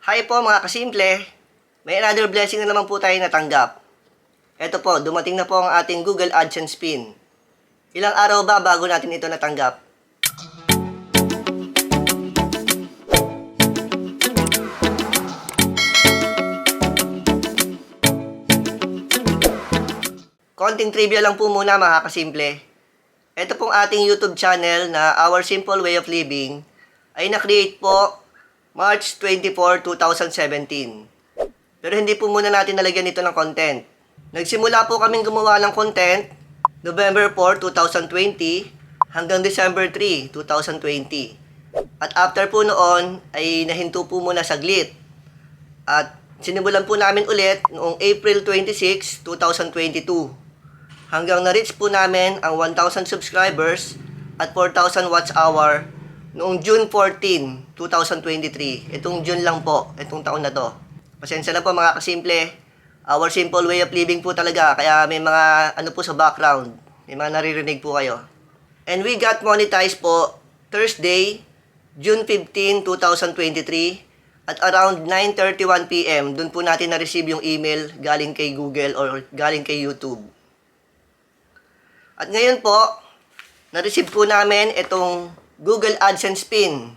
Hi po mga kasimple, may another blessing na naman po tayo natanggap. Ito po, dumating na po ang ating Google AdSense pin. Ilang araw ba bago natin ito natanggap? Konting trivia lang po muna mga kasimple. Ito pong ating YouTube channel na Our Simple Way of Living ay na-create po March 24, 2017. Pero hindi po muna natin nalagyan ito ng content. Nagsimula po kaming gumawa ng content November 4, 2020 hanggang December 3, 2020. At after po noon ay nahinto po muna saglit. At sinimulan po namin ulit noong April 26, 2022. Hanggang na-reach po namin ang 1,000 subscribers at 4,000 watch hour noong June 14, 2023. Itong June lang po, itong taon na to. Pasensya na po mga kasimple. Our simple way of living po talaga. Kaya may mga ano po sa background. May mga naririnig po kayo. And we got monetized po Thursday, June 15, 2023 at around 9:31 PM. Doon po natin na-receive yung email galing kay Google or galing kay YouTube. At ngayon po, na-receive po namin itong Google AdSense pin.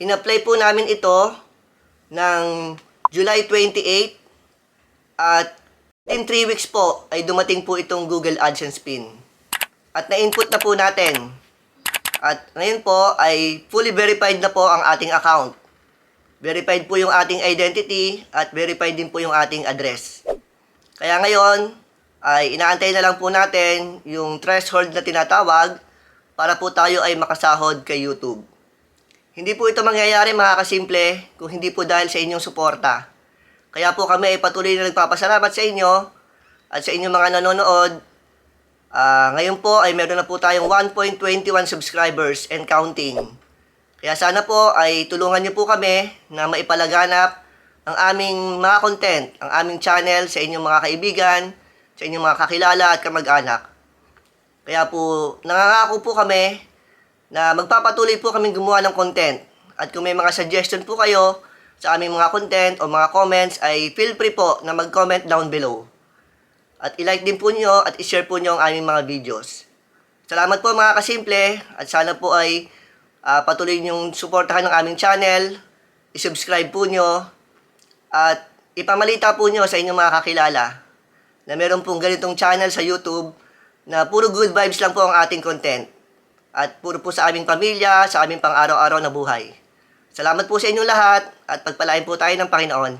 In-apply po namin ito ng July 28 at in 3 weeks po ay dumating po itong Google AdSense pin. At na-input na po natin. At ngayon po ay fully verified na po ang ating account. Verified po yung ating identity at verified din po yung ating address. Kaya ngayon ay inaantay na lang po natin yung threshold na tinatawag para po tayo ay makasahod kay YouTube. Hindi po ito mangyayari mga kasimple kung hindi po dahil sa inyong suporta. Kaya po kami ay patuloy na nagpapasalamat sa inyo at sa inyong mga nanonood. Ngayon po ay meron na po tayong 1.21 subscribers and counting. Kaya sana po ay tulungan niyo po kami na maipalaganap ang aming mga content, ang aming channel sa inyong mga kaibigan, sa inyong mga kakilala at kamag-anak. Kaya po, nangangako po kami na magpapatuloy po kaming gumawa ng content. At kung may mga suggestion po kayo sa aming mga content o mga comments, ay feel free po na mag-comment down below. At i-like din po nyo at i-share po nyo ang aming mga videos. Salamat po mga kasimple at sana po ay patuloy nyong suportahan ng aming channel, i-subscribe po nyo at ipamalita po nyo sa inyong mga kakilala na meron pong ganitong channel sa YouTube na puro good vibes lang po ang ating content. At puro po sa aming pamilya, sa aming pang-araw-araw na buhay. Salamat po sa inyong lahat at pagpalain po tayo ng Panginoon.